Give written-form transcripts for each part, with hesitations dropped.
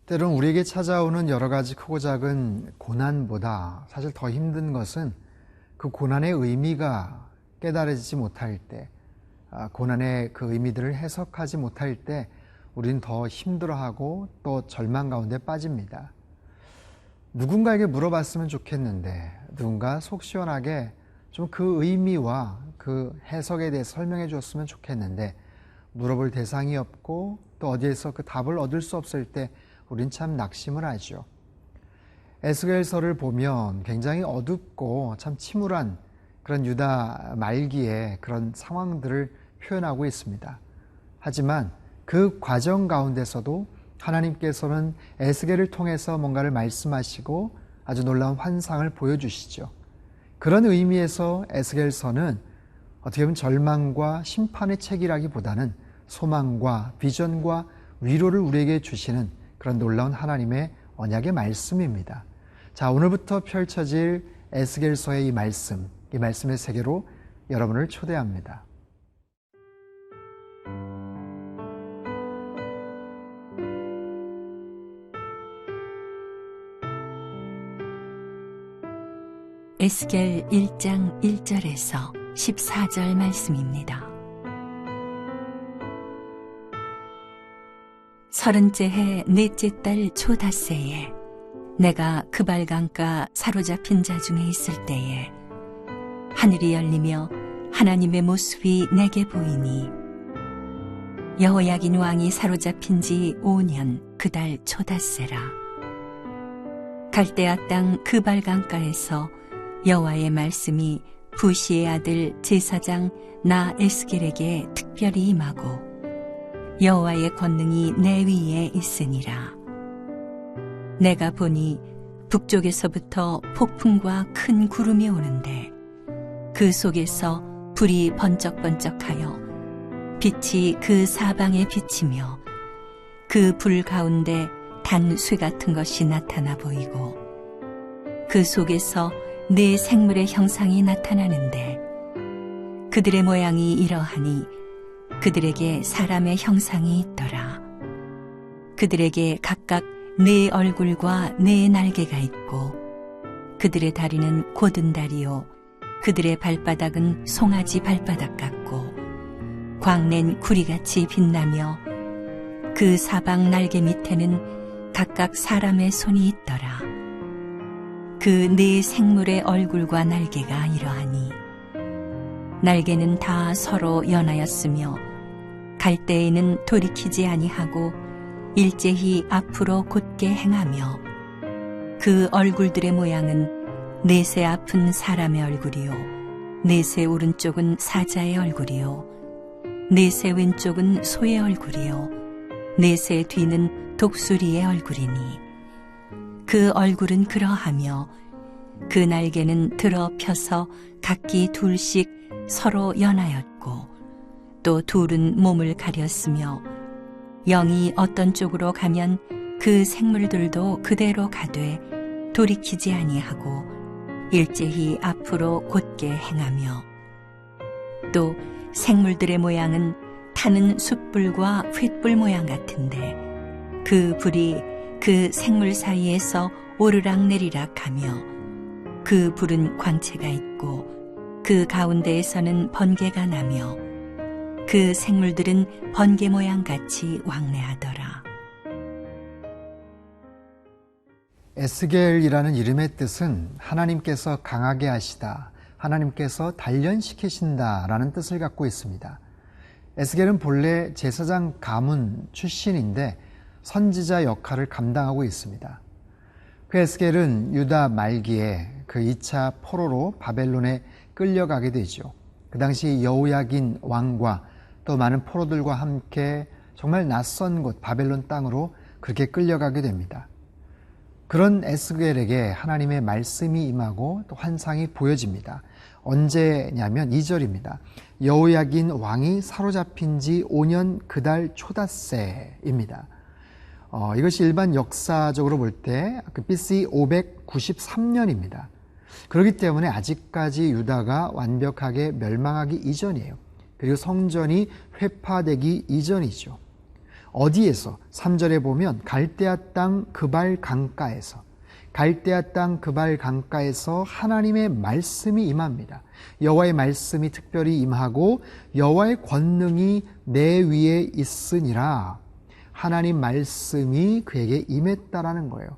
때론 우리에게 찾아오는 여러 가지 크고 작은 고난보다 사실 더 힘든 것은 그 고난의 의미가 깨달아지지 못할 때, 고난의 그 의미들을 해석하지 못할 때 우리는 더 힘들어하고 또 절망 가운데 빠집니다. 누군가에게 물어봤으면 좋겠는데 누군가 속 시원하게 좀 그 의미와 그 해석에 대해서 설명해 줬으면 좋겠는데 물어볼 대상이 없고 또 어디에서 그 답을 얻을 수 없을 때 우린 참 낙심을 하죠. 에스겔서를 보면 굉장히 어둡고 참 침울한 그런 유다 말기의 그런 상황들을 표현하고 있습니다. 하지만 그 과정 가운데서도 하나님께서는 에스겔을 통해서 뭔가를 말씀하시고 아주 놀라운 환상을 보여주시죠. 그런 의미에서 에스겔서는 어떻게 보면 절망과 심판의 책이라기보다는 소망과 비전과 위로를 우리에게 주시는 그런 놀라운 하나님의 언약의 말씀입니다. 자, 오늘부터 펼쳐질 에스겔서의 이 말씀의 세계로 여러분을 초대합니다. 에스겔 1장 1절에서 14절 말씀입니다. 30째 해 넷째 달 초닷새에 내가 그발강가 사로잡힌 자 중에 있을 때에 하늘이 열리며 하나님의 모습이 내게 보이니 여호야긴 왕이 사로잡힌 지 5년 그 달 초닷새라. 갈대아 땅 그발강가에서 여호와의 말씀이 부시의 아들 제사장 나 에스겔에게 특별히 임하고 여호와의 권능이 내 위에 있으니라. 내가 보니 북쪽에서부터 폭풍과 큰 구름이 오는데 그 속에서 불이 번쩍번쩍하여 빛이 그 사방에 비치며 그 불 가운데 단쇠 같은 것이 나타나 보이고 그 속에서 네 생물의 형상이 나타나는데 그들의 모양이 이러하니 그들에게 사람의 형상이 있더라. 그들에게 각각 네 얼굴과 네 날개가 있고 그들의 다리는 곧은 다리요 그들의 발바닥은 송아지 발바닥 같고 광낸 구리같이 빛나며 그 사방 날개 밑에는 각각 사람의 손이 있더라. 그 네 생물의 얼굴과 날개가 이러하니 날개는 다 서로 연하였으며 갈대에는 돌이키지 아니하고 일제히 앞으로 곧게 행하며 그 얼굴들의 모양은 넷의 앞은 사람의 얼굴이요 넷의 오른쪽은 사자의 얼굴이요 넷의 왼쪽은 소의 얼굴이요 넷의 뒤는 독수리의 얼굴이니 그 얼굴은 그러하며 그 날개는 들어 펴서 각기 둘씩 서로 연하였고 또 둘은 몸을 가렸으며 영이 어떤 쪽으로 가면 그 생물들도 그대로 가되 돌이키지 아니하고 일제히 앞으로 곧게 행하며 또 생물들의 모양은 타는 숯불과 횃불 모양 같은데 그 불이 그 생물 사이에서 오르락내리락 하며 그 불은 광채가 있고 그 가운데에서는 번개가 나며 그 생물들은 번개 모양 같이 왕래하더라. 에스겔이라는 이름의 뜻은 하나님께서 강하게 하시다, 하나님께서 단련시키신다 라는 뜻을 갖고 있습니다. 에스겔은 본래 제사장 가문 출신인데 선지자 역할을 감당하고 있습니다. 그 에스겔은 유다 말기에 그 2차 포로로 바벨론에 끌려가게 되죠. 그 당시 여호야긴 왕과 또 많은 포로들과 함께 정말 낯선 곳 바벨론 땅으로 그렇게 끌려가게 됩니다. 그런 에스겔에게 하나님의 말씀이 임하고 또 환상이 보여집니다. 언제냐면 2절입니다. 여호야긴 왕이 사로잡힌 지 5년 그 달 초닷새입니다. 이것이 일반 역사적으로 볼 때 BC 593년입니다. 그렇기 때문에 아직까지 유다가 완벽하게 멸망하기 이전이에요. 그리고 성전이 회파되기 이전이죠. 어디에서? 3절에 보면 갈대아 땅 그발 강가에서, 갈대아 땅 그발 강가에서 하나님의 말씀이 임합니다. 여호와의 말씀이 특별히 임하고 여호와의 권능이 내 위에 있으니라. 하나님 말씀이 그에게 임했다라는 거예요.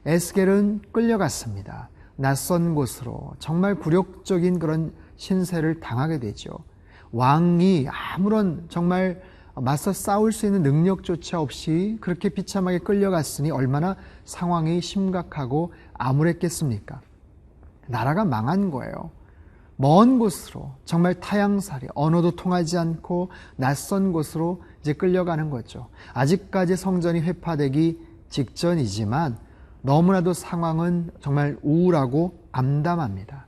에스겔은 끌려갔습니다. 낯선 곳으로 정말 굴욕적인 그런 신세를 당하게 되죠. 왕이 아무런 정말 맞서 싸울 수 있는 능력조차 없이 그렇게 비참하게 끌려갔으니 얼마나 상황이 심각하고 암울했겠습니까? 나라가 망한 거예요. 먼 곳으로, 정말 타향살이, 언어도 통하지 않고 낯선 곳으로 이제 끌려가는 거죠. 아직까지 성전이 회파되기 직전이지만 너무나도 상황은 정말 우울하고 암담합니다.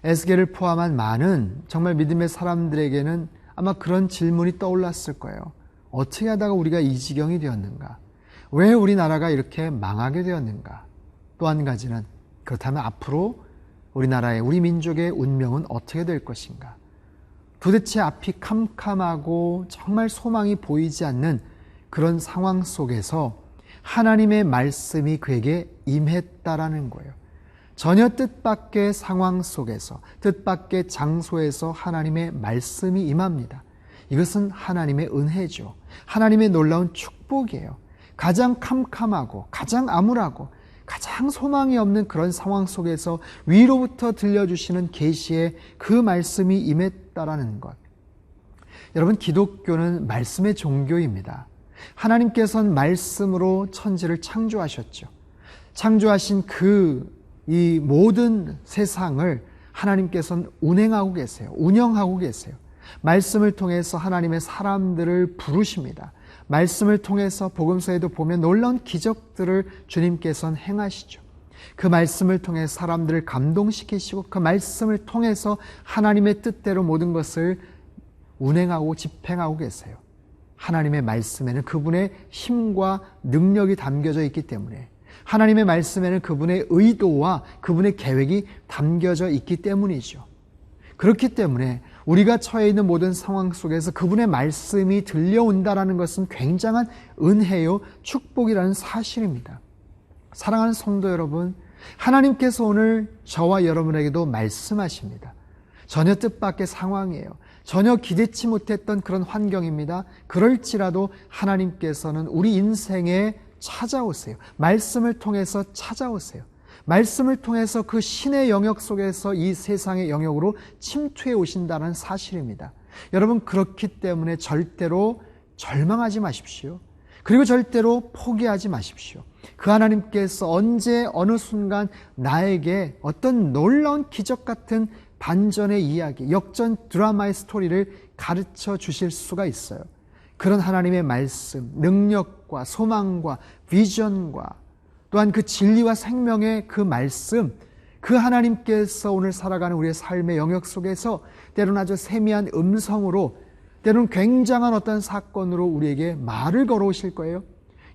에스겔을 포함한 많은 정말 믿음의 사람들에게는 아마 그런 질문이 떠올랐을 거예요. 어떻게 하다가 우리가 이 지경이 되었는가? 왜 우리나라가 이렇게 망하게 되었는가? 또 한 가지는 그렇다면 앞으로 우리나라의, 우리 민족의 운명은 어떻게 될 것인가? 도대체 앞이 캄캄하고 정말 소망이 보이지 않는 그런 상황 속에서 하나님의 말씀이 그에게 임했다라는 거예요. 전혀 뜻밖의 상황 속에서, 뜻밖의 장소에서 하나님의 말씀이 임합니다. 이것은 하나님의 은혜죠. 하나님의 놀라운 축복이에요. 가장 캄캄하고 가장 암울하고 가장 소망이 없는 그런 상황 속에서 위로부터 들려주시는 계시의 그 말씀이 임했다라는 것. 여러분, 기독교는 말씀의 종교입니다. 하나님께서는 말씀으로 천지를 창조하셨죠. 창조하신 이 모든 세상을 하나님께서는 운행하고 계세요. 운영하고 계세요. 말씀을 통해서 하나님의 사람들을 부르십니다. 말씀을 통해서 복음서에도 보면 놀라운 기적들을 주님께서는 행하시죠. 그 말씀을 통해 사람들을 감동시키시고 그 말씀을 통해서 하나님의 뜻대로 모든 것을 운행하고 집행하고 계세요. 하나님의 말씀에는 그분의 힘과 능력이 담겨져 있기 때문에, 하나님의 말씀에는 그분의 의도와 그분의 계획이 담겨져 있기 때문이죠. 그렇기 때문에 우리가 처해 있는 모든 상황 속에서 그분의 말씀이 들려온다는 것은 굉장한 은혜요, 축복이라는 사실입니다. 사랑하는 성도 여러분, 하나님께서 오늘 저와 여러분에게도 말씀하십니다. 전혀 뜻밖의 상황이에요. 전혀 기대치 못했던 그런 환경입니다. 그럴지라도 하나님께서는 우리 인생에 찾아오세요. 말씀을 통해서 찾아오세요. 말씀을 통해서 그 신의 영역 속에서 이 세상의 영역으로 침투해 오신다는 사실입니다. 여러분, 그렇기 때문에 절대로 절망하지 마십시오. 그리고 절대로 포기하지 마십시오. 그 하나님께서 언제 어느 순간 나에게 어떤 놀라운 기적 같은 반전의 이야기, 역전 드라마의 스토리를 가르쳐 주실 수가 있어요. 그런 하나님의 말씀, 능력과 소망과 비전과 또한 그 진리와 생명의 그 말씀, 그 하나님께서 오늘 살아가는 우리의 삶의 영역 속에서 때로는 아주 세미한 음성으로, 때로는 굉장한 어떤 사건으로 우리에게 말을 걸어오실 거예요.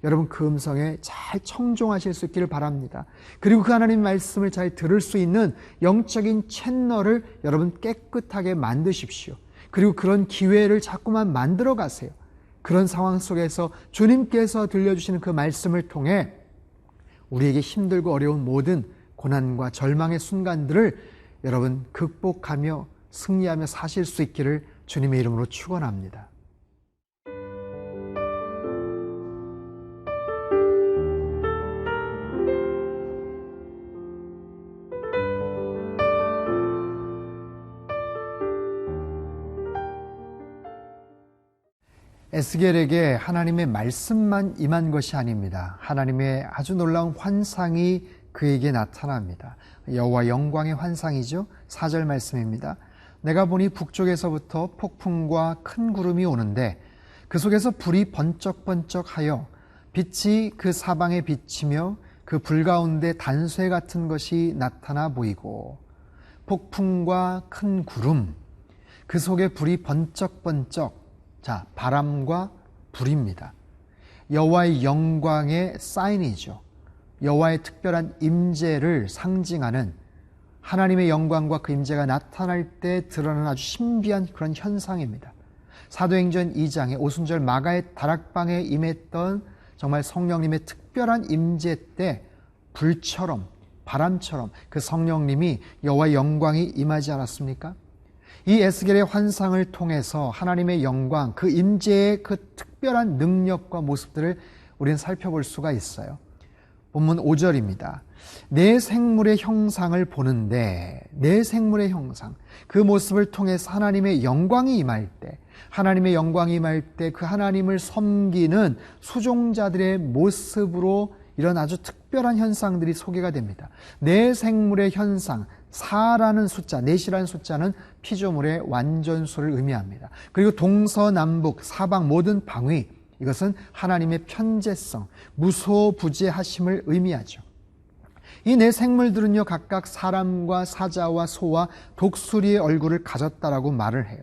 여러분, 그 음성에 잘 청종하실 수 있기를 바랍니다. 그리고 그 하나님 말씀을 잘 들을 수 있는 영적인 채널을 여러분 깨끗하게 만드십시오. 그리고 그런 기회를 자꾸만 만들어 가세요. 그런 상황 속에서 주님께서 들려주시는 그 말씀을 통해 우리에게 힘들고 어려운 모든 고난과 절망의 순간들을 여러분 극복하며 승리하며 사실 수 있기를 주님의 이름으로 축원합니다. 에스겔에게 하나님의 말씀만 임한 것이 아닙니다. 하나님의 아주 놀라운 환상이 그에게 나타납니다. 여호와 영광의 환상이죠. 4절 말씀입니다. 내가 보니 북쪽에서부터 폭풍과 큰 구름이 오는데 그 속에서 불이 번쩍번쩍하여 빛이 그 사방에 비치며 그 불 가운데 단쇠 같은 것이 나타나 보이고, 폭풍과 큰 구름, 그 속에 불이 번쩍번쩍. 자, 바람과 불입니다. 여호와의 영광의 사인이죠. 여호와의 특별한 임재를 상징하는 하나님의 영광과 그 임재가 나타날 때 드러나는 아주 신비한 그런 현상입니다. 사도행전 2장에 오순절 마가의 다락방에 임했던 정말 성령님의 특별한 임재 때 불처럼 바람처럼 그 성령님이 여호와의 영광이 임하지 않았습니까? 이 에스겔의 환상을 통해서 하나님의 영광, 그 임재의 그 특별한 능력과 모습들을 우리는 살펴볼 수가 있어요. 본문 5절입니다. 내 생물의 형상을 보는데, 내 생물의 형상, 그 모습을 통해서 하나님의 영광이 임할 때, 하나님의 영광이 임할 때 그 하나님을 섬기는 수종자들의 모습으로 이런 아주 특별한 현상들이 소개가 됩니다. 내 생물의 현상, 4라는 숫자, 넷이라는 숫자는 피조물의 완전수를 의미합니다. 그리고 동서남북, 사방 모든 방위, 이것은 하나님의 편재성, 무소부재하심을 의미하죠. 이 네 생물들은요, 각각 사람과 사자와 소와 독수리의 얼굴을 가졌다라고 말을 해요.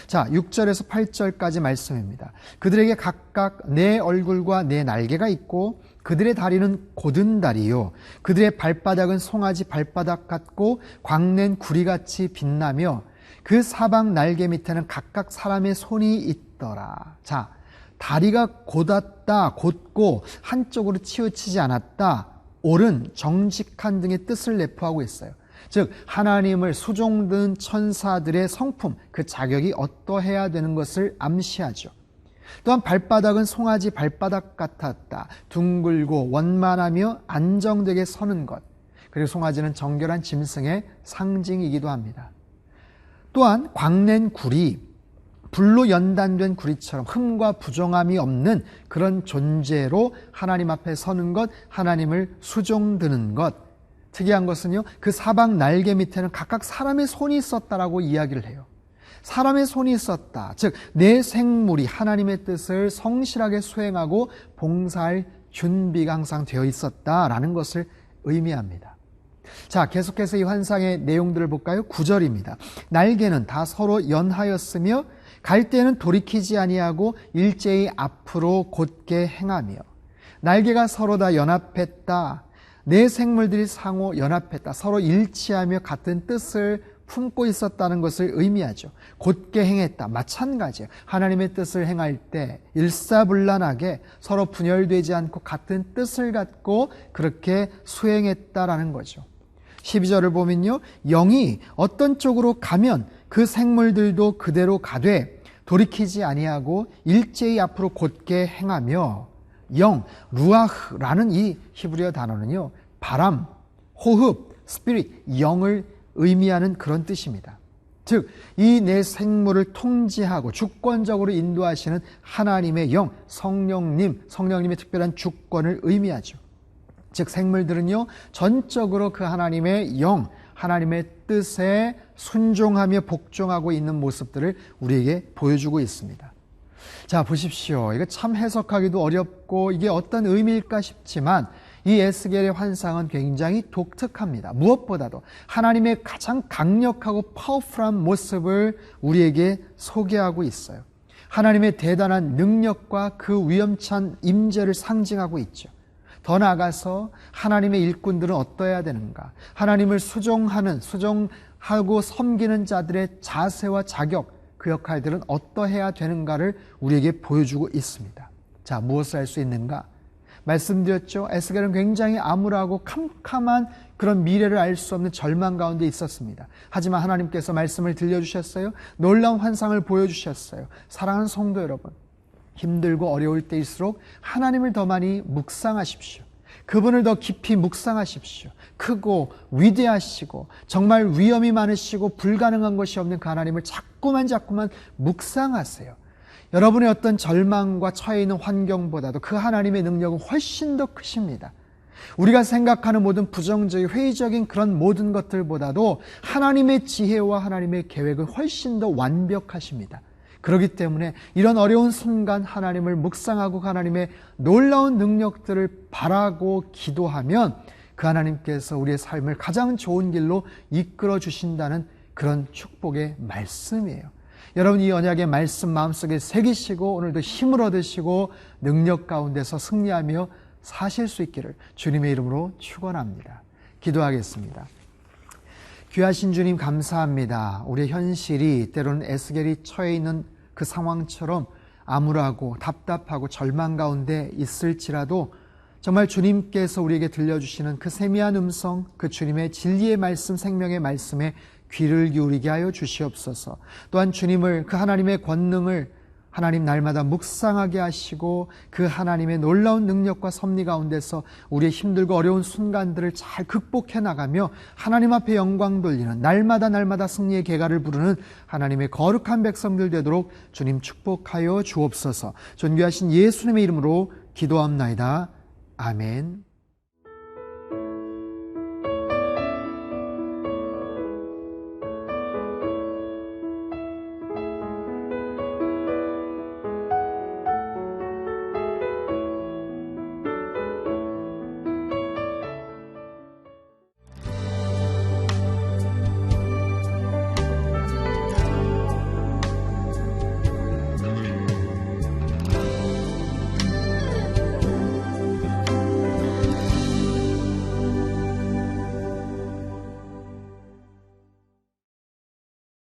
자, 6절에서 8절까지 말씀입니다. 그들에게 각각 네 얼굴과 네 날개가 있고 그들의 다리는 곧은 다리요, 그들의 발바닥은 송아지 발바닥 같고 광낸 구리같이 빛나며 그 사방 날개 밑에는 각각 사람의 손이 있더라. 자, 다리가 곧았다, 곧고 한쪽으로 치우치지 않았다, 옳은, 정직한 등의 뜻을 내포하고 있어요. 즉 하나님을 수종든 천사들의 성품, 그 자격이 어떠해야 되는 것을 암시하죠. 또한 발바닥은 송아지 발바닥 같았다. 둥글고 원만하며 안정되게 서는 것. 그리고 송아지는 정결한 짐승의 상징이기도 합니다. 또한 광낸 구리, 불로 연단된 구리처럼 흠과 부정함이 없는 그런 존재로 하나님 앞에 서는 것, 하나님을 수종드는 것. 특이한 것은요, 그 사방 날개 밑에는 각각 사람의 손이 있었다라고 이야기를 해요. 사람의 손이 있었다. 즉, 내 생물이 하나님의 뜻을 성실하게 수행하고 봉사할 준비가 항상 되어 있었다라는 것을 의미합니다. 자, 계속해서 이 환상의 내용들을 볼까요? 9절입니다. 날개는 다 서로 연하였으며 갈 때는 돌이키지 아니하고 일제히 앞으로 곧게 행하며, 날개가 서로 다 연합했다. 네 생물들이 상호 연합했다. 서로 일치하며 같은 뜻을 품고 있었다는 것을 의미하죠. 곧게 행했다. 마찬가지예요. 하나님의 뜻을 행할 때 일사불란하게 서로 분열되지 않고 같은 뜻을 갖고 그렇게 수행했다라는 거죠. 12절을 보면요, 영이 어떤 쪽으로 가면 그 생물들도 그대로 가되 돌이키지 아니하고 일제히 앞으로 곧게 행하며, 영, 루아흐라는 이 히브리어 단어는요, 바람, 호흡, 스피릿, 영을 의미하는 그런 뜻입니다. 즉, 이 네 생물을 통제하고 주권적으로 인도하시는 하나님의 영, 성령님의 특별한 주권을 의미하죠. 즉, 생물들은요, 전적으로 그 하나님의 영, 하나님의 뜻에 순종하며 복종하고 있는 모습들을 우리에게 보여주고 있습니다. 자, 보십시오. 이거 참 해석하기도 어렵고 이게 어떤 의미일까 싶지만 이 에스겔의 환상은 굉장히 독특합니다. 무엇보다도 하나님의 가장 강력하고 파워풀한 모습을 우리에게 소개하고 있어요. 하나님의 대단한 능력과 그 위험찬 임재를 상징하고 있죠. 더 나아가서 하나님의 일꾼들은 어떠해야 되는가? 하나님을 수종하고 섬기는 자들의 자세와 자격, 그 역할들은 어떠해야 되는가를 우리에게 보여주고 있습니다. 자, 무엇을 할 수 있는가? 말씀드렸죠. 에스겔은 굉장히 암울하고 캄캄한 그런 미래를 알 수 없는 절망 가운데 있었습니다. 하지만 하나님께서 말씀을 들려주셨어요. 놀라운 환상을 보여주셨어요. 사랑하는 성도 여러분, 힘들고 어려울 때일수록 하나님을 더 많이 묵상하십시오. 그분을 더 깊이 묵상하십시오. 크고 위대하시고 정말 위험이 많으시고 불가능한 것이 없는 그 하나님을 자꾸만 묵상하세요. 여러분의 어떤 절망과 처해 있는 환경보다도 그 하나님의 능력은 훨씬 더 크십니다. 우리가 생각하는 모든 부정적인 회의적인 그런 모든 것들보다도 하나님의 지혜와 하나님의 계획은 훨씬 더 완벽하십니다. 그렇기 때문에 이런 어려운 순간 하나님을 묵상하고 하나님의 놀라운 능력들을 바라고 기도하면 그 하나님께서 우리의 삶을 가장 좋은 길로 이끌어 주신다는 그런 축복의 말씀이에요. 여러분, 이 언약의 말씀 마음속에 새기시고 오늘도 힘을 얻으시고 능력 가운데서 승리하며 사실 수 있기를 주님의 이름으로 축원합니다. 기도하겠습니다. 귀하신 주님, 감사합니다. 우리의 현실이 때로는 에스겔이 처해 있는 그 상황처럼 암울하고 답답하고 절망 가운데 있을지라도 정말 주님께서 우리에게 들려주시는 그 세미한 음성, 그 주님의 진리의 말씀, 생명의 말씀에 귀를 기울이게 하여 주시옵소서. 또한 주님을, 그 하나님의 권능을 하나님 날마다 묵상하게 하시고 그 하나님의 놀라운 능력과 섭리 가운데서 우리의 힘들고 어려운 순간들을 잘 극복해 나가며 하나님 앞에 영광 돌리는 날마다 승리의 계가를 부르는 하나님의 거룩한 백성들 되도록 주님 축복하여 주옵소서. 존귀하신 예수님의 이름으로 기도합나이다. 아멘.